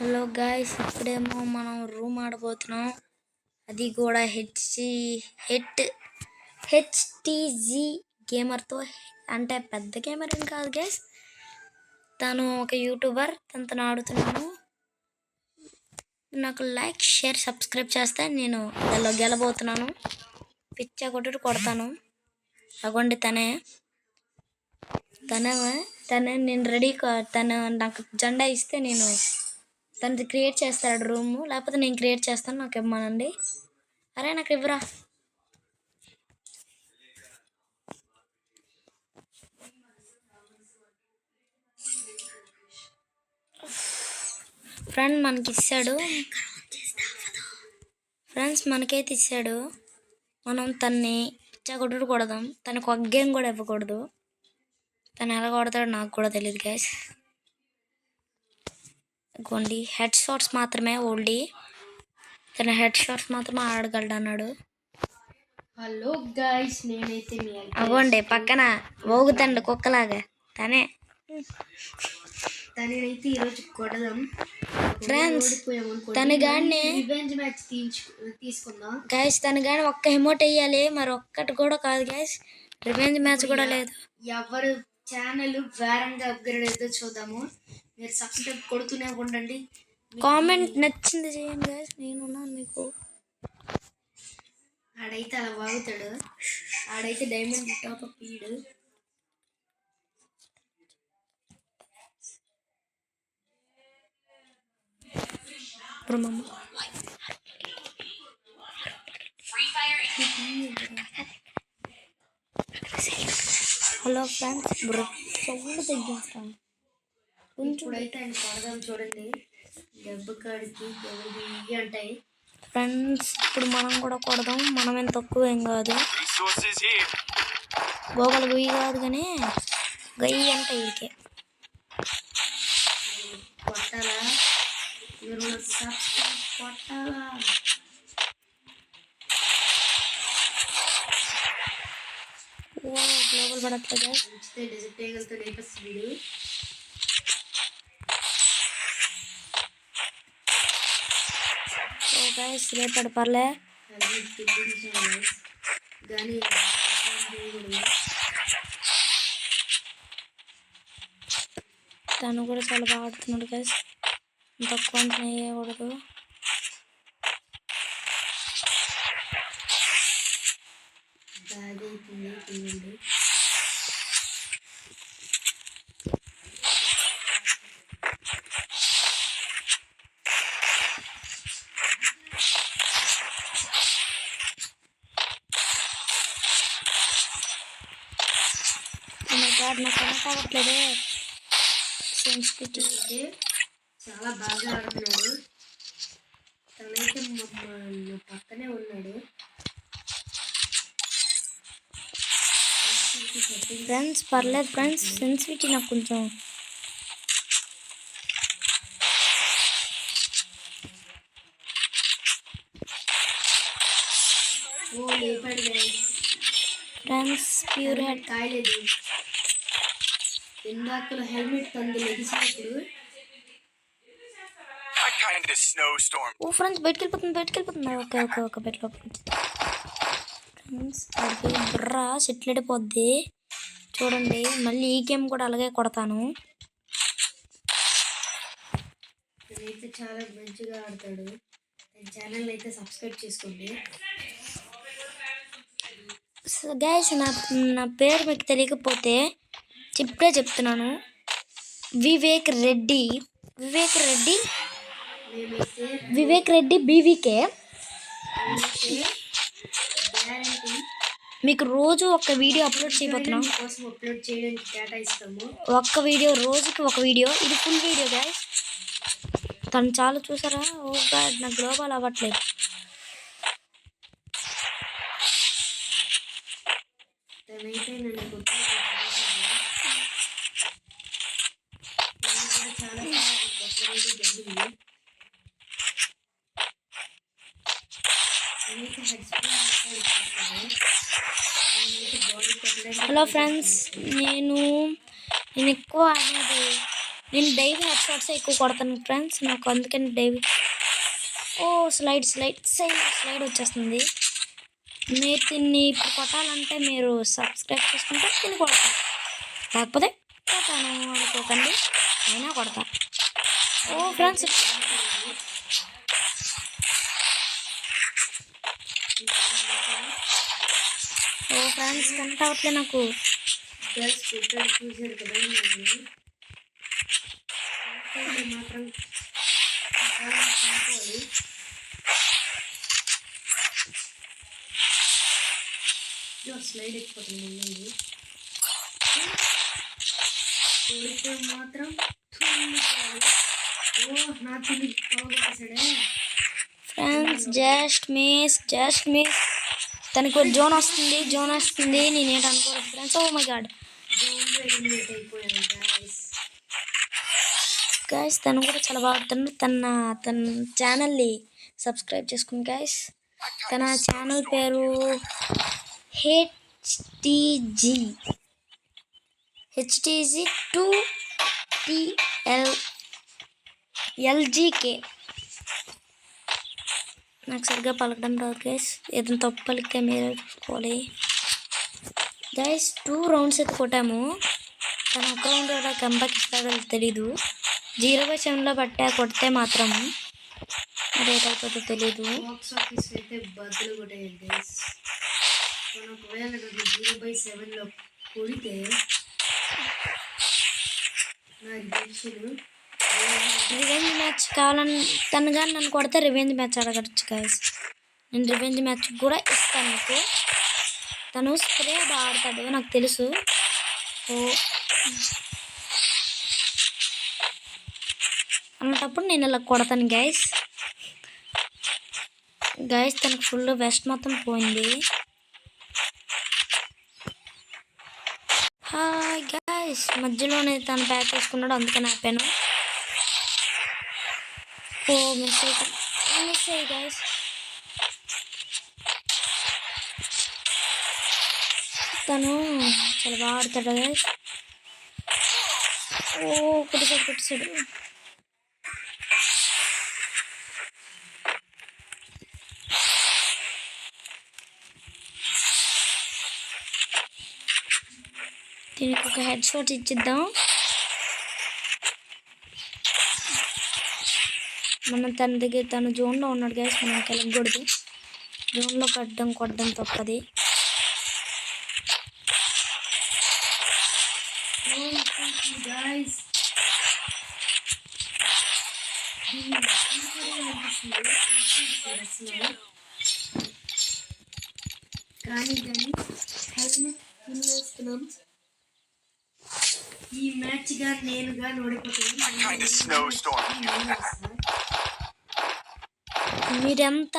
Hello guys, ఇప్పుడేమో మనం room ఆడబోతున్నాం. అది కూడా హెచ్టీజీ గేమర్తో. అంటే పెద్ద గేమర్ ఏం కాదు గైస్, తను ఒక యూట్యూబర్. తనతో ఆడుతున్నాను. నాకు లైక్, షేర్, సబ్స్క్రైబ్ చేస్తే నేను దానిలో గెలబోతున్నాను. పిచ్చా కొట్టుడు కొడతాను. అగోండి తనే నేను రెడీ. తను నాకు జెండా ఇస్తే నేను తనది క్రియేట్ చేస్తాడు రూము, లేకపోతే నేను క్రియేట్ చేస్తాను. నాకు ఇవ్వమనండి. అరే నాకు ఇవ్వరా. ఫ్రెండ్స్ మనకైతే ఇచ్చాడు. మనం తన్ని పిచ్చగొట్టుడు కొడదాం. తనకు ఒక గేమ్ కూడా ఇవ్వకూడదు. తను ఎలా కొడతాడో నాకు కూడా తెలియదు గైస్. ఇగోండి హెడ్ షాట్స్ మాత్రమే ఓల్డీ. తన హెడ్ షాట్స్ మాత్రమే ఆడగలడు అన్నాడు. హలో గైస్, నేనైతే అగోండి పక్కన మోగుతండు కుక్కలాగా. తనైతే ఈరోజు కొడదాం ఫ్రెండ్స్. తను గాని రివెంజ్ మ్యాచ్ తీసుకుందాం గైస్. తను గాని ఒక్క ఎమోట్ వేయాలి, మరి ఒక్కటి కూడా కాదు గైస్. రివెంజ్ మ్యాచ్ కూడా లేదు. ఎవరు ఛానల్ వేరంగా అప్గ్రేడ్ అయితే చూద్దాము. మీరు సబ్స్క్రైబ్ కొడుతూనే ఉండండి. కామెంట్ నచ్చింది చేయండి గైస్. నేనున్నాను మీకు. ఆడైతే అలా వాగుతాడు. ఆడైతే డైమండ్ టాప్ అప్ పీడు. హలో ఫ్రెండ్స్, సౌండ్ తగ్గిస్తాను ఇప్పుడైతే ఆయన కొడదాం చూడండి. దెబ్బ కాడికి దెబ్బలు అంటాయి. ఫ్రెండ్స్, ఇప్పుడు మనం కూడా కొడదాం. మనం ఏం తక్కువ ఏం కాదు. గోగలు గొయ్యి కాదు కానీ గయ్యి అంటే వీడికే కొట్టాలా. మీరు సబ్స్క్రైబ్ కొట్టాలా. గ్లోబల్ పడట్లేదు. మంచిదే, డిజిట్ వేయగలతో నేర్పిస్తుంది. రేపటి పర్లే కానీ తను కూడా చాలా బాగా ఆడుతున్నాడు గైస్. తక్కువ అంచనా వేయకూడదు. నాకు కనెక్ట్ అవ్వట్లేదే. సెన్సిటివిటీ చాలా బాగా ఆడుతున్నాడు. తనైతే పక్కనే ఉన్నాడు. ఫ్రెండ్స్ పర్లేదు ఫ్రెండ్స్, సెన్సిటివిటీ నాకు కొంచెం ఫ్రెండ్స్. ప్యూర్ హెడ్ కాయలేదు. ఇందాకలో హెల్మెట్ తంది లెగిసినప్పుడు ఓ ఫ్రెండ్స్ బయటికి వెళ్ళిపోతుంది. ఓకే బయట ఫ్రెండ్స్. అది బుర్రా సెట్లెడిపోద్ది చూడండి. మళ్ళీ ఈ గేమ్ కూడా అలాగే కొడతాను. అయితే చాలా మంచిగా ఆడతాడు. ఛానల్ అయితే సబ్స్క్రైబ్ చేసుకోండి గైస్. నా పేరు మీకు తెలియకపోతే ఇప్పుడే చెప్తున్నాను. వివేక్ రెడ్డి బీవీకే. మీకు రోజు ఒక వీడియో అప్లోడ్ చేయబోతున్నాం. ఒక్క వీడియో, రోజుకి ఒక వీడియో. ఇది ఫుల్ వీడియో గైస్. తను చాలా చూసారా. ఓ గాడ్, నాకు గ్లోబల్ అవ్వట్లేదు. హలో ఫ్రెండ్స్, నేను ఎక్కువ అనేది నేను డైలీ హెడ్ షాట్స్ ఎక్కువ కొడతాను ఫ్రెండ్స్, నాకు అందుకని డైలీ. ఓ స్లైడ్ వచ్చేస్తుంది. మీరు దీన్ని ఇప్పుడు కొట్టాలంటే మీరు సబ్స్క్రైబ్ చేసుకుంటే దీన్ని కొడతాను, లేకపోతే కొట్టాను అనుకోకండి, అయినా కొడతా. ఓ ఫ్రెండ్స్ కనెక్ట్ అవ్వట్లే నాకు. చూసారు కదా మాత్రం స్లైడ్ ఎక్కిపోతుంది మాత్రం. ఓ నా తిరిగి ఫ్రెండ్స్ జస్ట్ మిస్ తనకు జోన్ వస్తుంది నేనేంటి అనుకోలేదు friends. Oh my god guys, తను కూడా చాలా బాగా ఆడుతున్నాడు. తన ఛానల్ని సబ్స్క్రైబ్ చేసుకుని గైస్. తన ఛానల్ పేరు HTG 2TLGK. నాకు సరిగ్గా పలకడం రాదు గైస్, ఏదైనా తప్పు పలికితే మీరే చూసుకోవాలి గైస్. 2 రౌండ్స్ అయితే కొట్టాము, తను ఒక రౌండ్ కూడా కంబ్యాక్ ఇస్తాడో తెలీదు. 0/7లో కొడితే మాత్రం అది ఏదైపోతుందో తెలీదు. బాక్స్ ఆఫీస్ అయితే బదులు కొట్టాయి గైస్. మనం ఒకవేళ 0/7లో కొడితే నాకు తెలుసు రివెంజ్ మ్యాచ్ కావాలని తను కానీ నన్ను కొడితే రివెంజ్ మ్యాచ్ అడగచ్చు గైస్. నేను రివెంజ్ మ్యాచ్ కూడా ఇస్తాను మీకు. తను స్ప్రే బాగా ఆడతాడు నాకు తెలుసు. ఓ అన్నప్పుడు నేను ఇలా కొడతాను గైస్. తనకు ఫుల్ వెస్ట్ మొత్తం పోయింది. హాయ్ గైస్, మధ్యలోనే తను ప్యాక్ చేసుకున్నాడు అందుకని ఆపాను. ఓ మిస్ అయ్యి గైస్. తను చాలా బాగా ఆడతాడు గైస్. ఓ కొట్టేసాడు. దీనికి ఒక హెడ్ షాట్ ఇచ్చిద్దాం. మనం తన జోన్లో ఉన్నాడు గైస్, మనం కెలగకూడదు. జోన్లో కొట్టడం తప్పది. కానీ హెల్మెట్ వేస్తున్నాం. ఈ మ్యాచ్ గా నేనుగా మీరెంత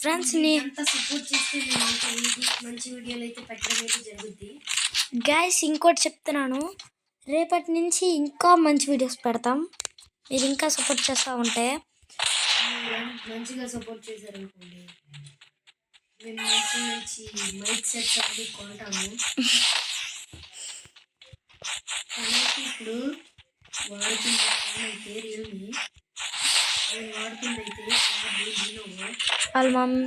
ఫ్రెండ్స్ ఎంత సపోర్ట్ చేస్తే మంచి వీడియోలు అయితే పెట్టడం అయితే జరుగుద్ది గైస్. ఇంకోటి చెప్తున్నాను, రేపటి నుంచి ఇంకా మంచి వీడియోస్ పెడతాం. మీరు ఇంకా సపోర్ట్ చేస్తూ ఉంటే, మంచిగా సపోర్ట్ చేశారనుకోండి, మేము మంచి మైక్ సెట్స్ అవి కొంటాము. ఇప్పుడు వాడుతున్న ఫోన్ అయితే రియల్మీ, నేను వాడుతుందైతే వాళ్ళ మమ్మీ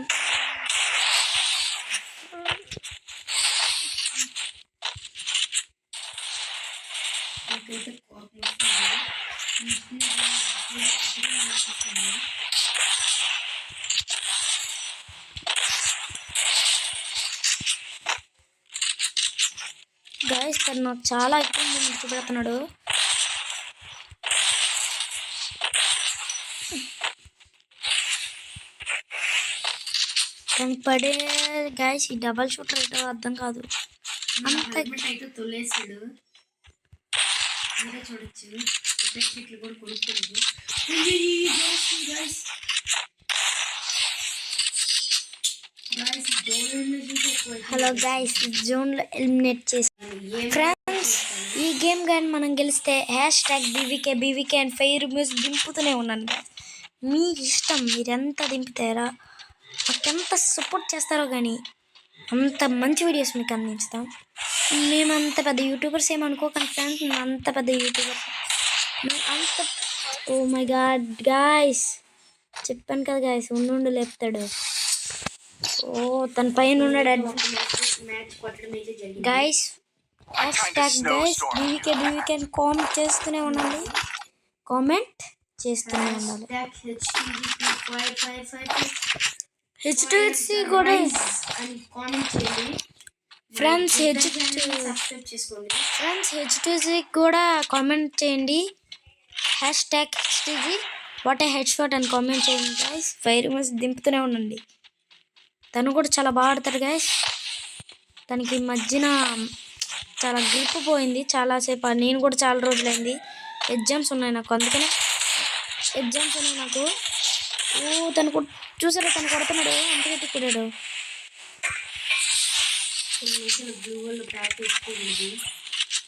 నాకైతే కోపం వస్తుంది. గైస్ తను నాకు చాలా ఎక్కువ ముచ్చు పెడుతున్నాడు. తనకి పడే గైస్ ఈ డబల్ షూటర్ అయితే అర్థం కాదు. అంత అయితే తొలేసాడు, మీరే చూడొచ్చు. ఇట్లు కూడా కొనుక్కోలేదు. హలో గైస్, జోన్లో ఎలిమినేట్ చేసి ఫ్రెండ్స్, ఈ గేమ్ కానీ మనం గెలిస్తే #BVK అండ్ ఫైర్ మ్యూజిక్ దింపుతూనే ఉన్నాను గైస్. మీ ఇష్టం, మీరు ఎంత దింపుతారో, మాకెంత సపోర్ట్ చేస్తారో కానీ అంత మంచి వీడియోస్ మీకు అందించుతాం. మేము అంత పెద్ద యూట్యూబర్స్ ఏమనుకోకండి ఫ్రెండ్స్, మేము అంత పెద్ద యూట్యూబర్స్ అంత ఓ మై గాడ్ గాయస్, చెప్పాను కదా గాయస్, ఉండు లేపుతాడు. ఓ తన పైన ఉన్నాడు మ్యాచ్ కొట్టడం అయితే జరిగింది. Guys. Hashtag guys BVK comment చేస్తూనే ఉండండి, కామెంట్ చేస్తూనే ఉండాలి. హెచ్2హెచ్సి కూడా అని కామెంట్ చేయండి ఫ్రెండ్స్. సబ్స్క్రైబ్ చేసుకోండి ఫ్రెండ్స్ హెచ్2హెచ్సి కూడా కామెంట్ చేయండి. హ్యాష్ట్యాగ్ హెచ్2హెచ్సి వాట్ ఏ హెడ్ షాట్ అని కామెంట్ చేయండి గైస్. ఫైర్ ఎమోజీ దింపుతూనే ఉండండి. తను కూడా చాలా బాగా ఆడతాడు గైస్. తనకి ఈ మధ్యన చాలా గ్రిప్ పోయింది చాలాసేపు. నేను కూడా చాలా రోజులైంది, ఎగ్జామ్స్ ఉన్నాయి నాకు, అందుకనే ఎగ్జామ్స్ ఉన్నాయి నాకు. ఓ తను చూసారా, తను కొడుతున్నాడు, అంత కొట్టుకున్నాడు. బ్లూ వల్ల ప్యాక్ వేసుకోకూడదు,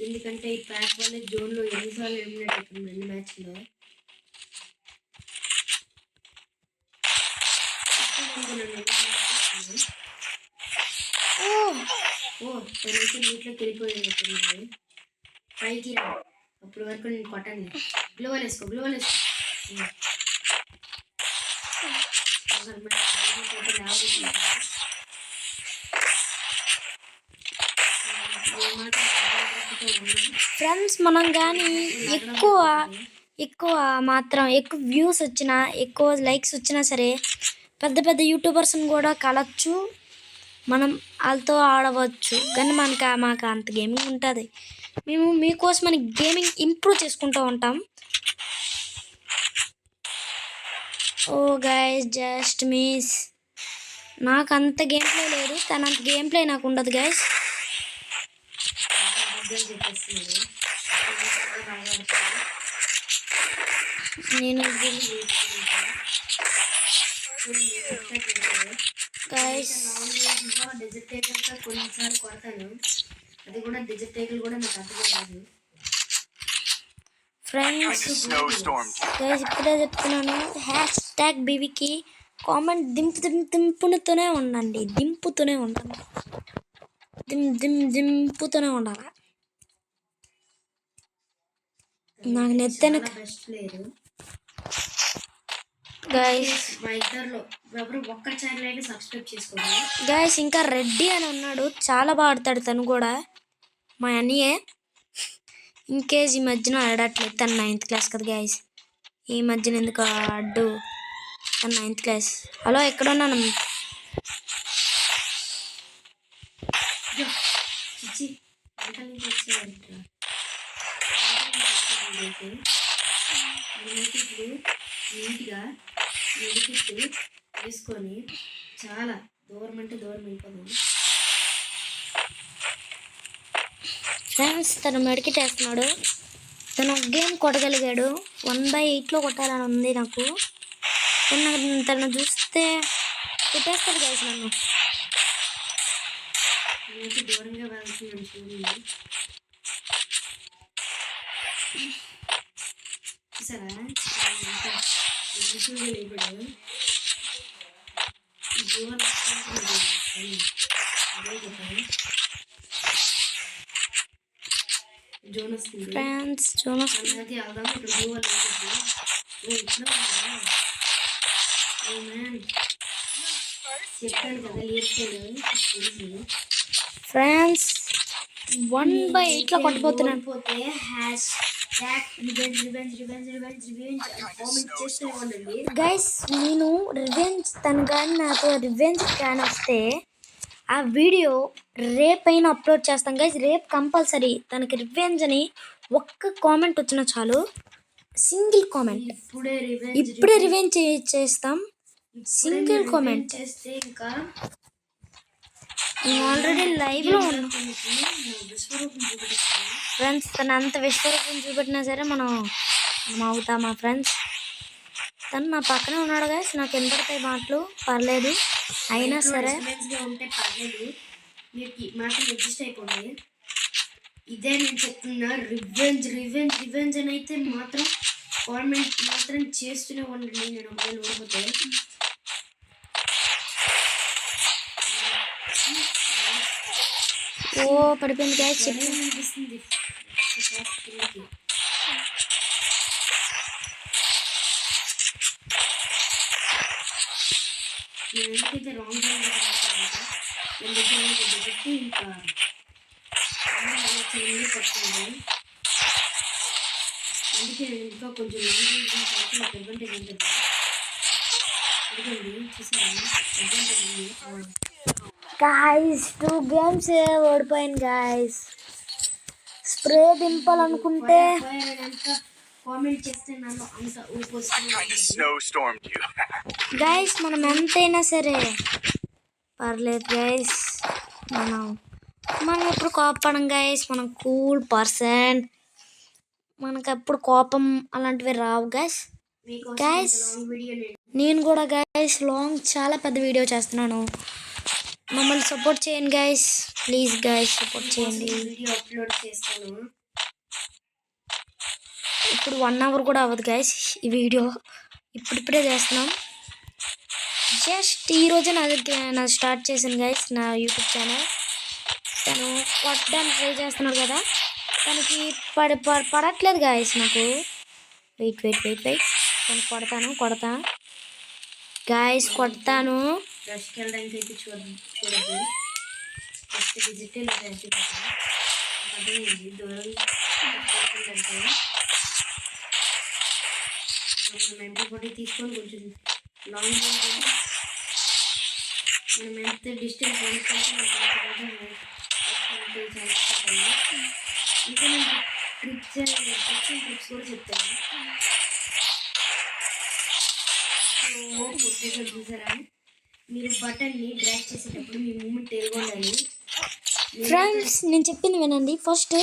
ఎందుకంటే ఈ ప్యాక్ వల్ల జోన్లో ఎన్నిసార్లు ఎలిమినేట్ అవుతుంది రెండు మ్యాచ్లో. తనైతే నీటిలోకి వెళ్ళిపోయినట్టున్నాడు. పైకి రా, అప్పటి వరకు నేను కొట్టండి. గ్లోవల్ వేసుకో. ఫ్రెండ్స్ మనం కానీ ఎక్కువ మాత్రం ఎక్కువ వ్యూస్ వచ్చినా, ఎక్కువ లైక్స్ వచ్చినా సరే, పెద్ద పెద్ద యూట్యూబర్స్ని కూడా కలవచ్చు, మనం వాళ్ళతో ఆడవచ్చు. కానీ మాకు అంత గేమింగ్ ఉంటుంది. మేము మీకోసమని గేమింగ్ ఇంప్రూవ్ చేసుకుంటూ ఉంటాం. ఓ గైస్ జస్ట్ మిస్. నాకు అంత గేమ్ ప్లే లేదు, తనంత గేమ్ ప్లే నాకు ఉండదు గైస్. నేను కొన్నిసార్లు కొడతాను, అది కూడా డిజిట్ టేబుల్ కూడా నాకు అర్థం కాదు. ఫ్రెండ్స్ గైస్ ఇప్పుడే చెప్తున్నాను, హ్యాష్ట్యాగ్ బీవీకి కామెంట్ దింపుతూనే ఉండండి, దింపుతూనే ఉండాలి. నాకు నెత్తెన బెస్ట్ ప్లేయర్ గైస్. మా ఇద్దరిలో ఎవరు ఒక్కరి ఛానల్ అయితే సబ్స్క్రైబ్ చేసుకోండి గైస్. ఇంకా రెడ్డి అని ఉన్నాడు, చాలా బాగా ఆడతాడు తను కూడా, మా అన్నయ్యే. ఇంకేజ్ ఈ మధ్యన ఆడట్లేదు, తను 9th క్లాస్ కదా గైస్. ఈ మధ్యన ఎందుకు ఆడు, తను 9th క్లాస్. హలో ఎక్కడున్నాను? నీట్గా మెడికిట్ వేసుకొని చాలా దూరం అంటే దూరం అయిపోతుంది. ఫ్రెండ్స్ తను మెడికిట్ వేస్తున్నాడు, తను ఒక గేమ్ కొట్టగలిగాడు. 1/8లో కొట్టాలని ఉంది నాకు. తను చూస్తే కొట్టేస్తాడు గైస్ నన్ను. దూరంగా వెళ్తున్నాను చూడండి, చూసారా ఇప్పుడు జోన్ వస్తుంది. ఫ్రెండ్స్ జోన్ వస్తుంది. వెళ్దాం, ఇక్కడ జోన్ చెప్పాను కదా లేపుతాడు తెలుసు. ఫ్రెండ్స్ 1/8లో కొట్టబోతున్నాను. గైస్ నేను రివెంజ్, తను కానీ నాకు రివెంజ్ క్యాన్ వస్తే ఆ వీడియో రేపైనా అప్లోడ్ చేస్తాం గైస్. రేపు కంపల్సరీ తనకి రివెంజ్ అని ఒక్క కామెంట్ వచ్చినా చాలు, సింగిల్ కామెంట్, ఇప్పుడే రివెంజ్ చేస్తాం. సింగిల్ కామెంట్ చేస్తే ఇంకా నేను ఆల్రెడీ లైవ్లో ఉన్నాను ఫ్రెండ్స్. తను అంత విశ్వరూపం చూపెట్టినా సరే మనం అవుతామా ఫ్రెండ్స్? తను నా పక్కనే ఉన్నాడు గైస్, నాకు ఎంతపడతాయి మాటలు పర్లేదు, అయినా సరే ఉంటే పర్లేదు, మీరు మాత్రం అడ్జస్ట్ అయిపోండి. ఇదే నేను చెప్తున్నా, రివెంజ్ అని అయితే మాత్రం గవర్నమెంట్ మాత్రం చేస్తూనే ఉండండి. నేను ఒకవేళ ఓడిపోతే ఓ పడిపోయింది గైస్. అనిపిస్తుంది ఎందుకైతే రాంగ్ మన దగ్గర పెట్టి ఇంకా పడుతుంది. అందుకే నేను ఇంకా కొంచెం లాంగ్ రేంజ్ నాకు అడ్వాంటేజ్ ఉంటుంది. ఎందుకండి చూసాను అడ్వాంటేజ్ ఉంది. గాయస్ 2 గేమ్స్ ఓడిపోయాను గాయస్. స్ప్రే దింపాలనుకుంటే కామెంట్ చేస్తే నన్ను అంత ఊపొస్తుంది. గైస్ మనం ఎంతైనా సరే పర్లేదు గైస్. మనం ఎప్పుడు కోపడం గైస్. మనం కూల్ పర్సన్. మనకు ఎప్పుడు కోపం అలాంటివి రావు గైస్. గైస్ నేను కూడా గైస్ చాలా పెద్ద వీడియో చేస్తున్నాను. మమ్మల్ని సపోర్ట్ చేయండి గైస్. ప్లీజ్ గైస్ సపోర్ట్ చేయండి. వీడియో అప్లోడ్ చేస్తాను. ఇప్పుడు 1 అవర్ కూడా అవ్వదు గైస్ ఈ వీడియో. ఇప్పుడిప్పుడే చేస్తున్నాం. జస్ట్ ఈరోజే నాది స్టార్ట్ చేశాను గైస్ నా యూట్యూబ్ ఛానల్. తను కొట్టడానికి ట్రై చేస్తున్నాడు కదా, తనకి పడట్లేదు గైస్ నాకు. వెయిట్ తను కొడతా గైస్ కొడతాను. రష్కి వెళ్ళడానికి అయితే చూడదు. ఫస్ట్ డిజిటల్ అర్థమైంది. దూరం అంటే మనం MP40 తీసుకొని కొంచెం లాంగ్ మనం ఎంత డిస్టెన్స్ అనుకుంటే ఇంకా నేను ట్రిప్స్ కూడా చెప్తాను. కొట్టేసారి చూసారా, మీరు బటన్ని డ్రాగ్ చేసేటప్పుడు మీ మూమెంట్ ఎదుగుండాలి. ఫ్రెండ్స్ నేను చెప్పింది వినండి. ఫస్ట్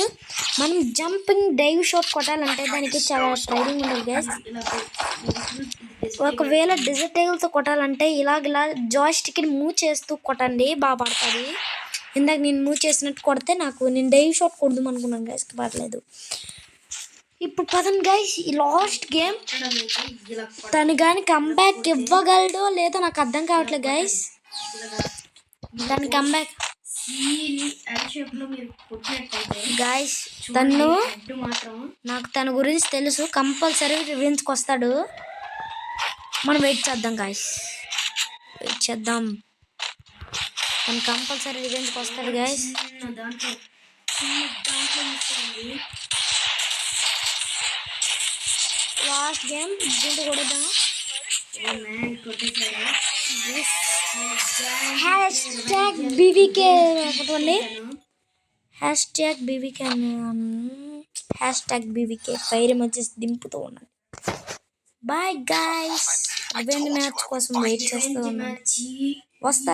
మనం జంపింగ్ డైవ్ షాట్ కొట్టాలంటే దానికి చాలా ట్రైనింగ్ ఉండాలి గైస్. ఒకవేళ డిజిటల్తో కొట్టాలంటే ఇలా జాయ్స్టిక్ని మూవ్ చేస్తూ కొట్టండి, బాగా పడుతుంది. ఇందాక నేను మూవ్ చేసినట్టు కొడితే నేను డైవ్ షాట్ కొడదాం అనుకున్నాను గైస్, పడలేదు. ఇప్పుడు పదండి గైస్ ఈ లాస్ట్ గేమ్. తను కానీ కంబ్యాక్ ఇవ్వగలడో లేదో నాకు అర్థం కావట్లేదు గైస్. తను కంబ్యాక్ గైస్ నాకు తన గురించి తెలుసు. కంపల్సరీ రివెంజ్కి వస్తాడు. మనం వెయిట్ చేద్దాం గైస్. తను కంపల్సరీ రివెంజ్కి వస్తాడు గైస్. లాస్ట్ గేమ్ దీంట్లో కొడదాం. #BVK కొట్టండి. #BVK ఫైర్ వచ్చేసి దింపుతూ ఉండండి. Bye guys. రివెంజ్ మ్యాచ్ కోసం వెయిట్ చేస్తూ ఉన్నాను. వస్తా.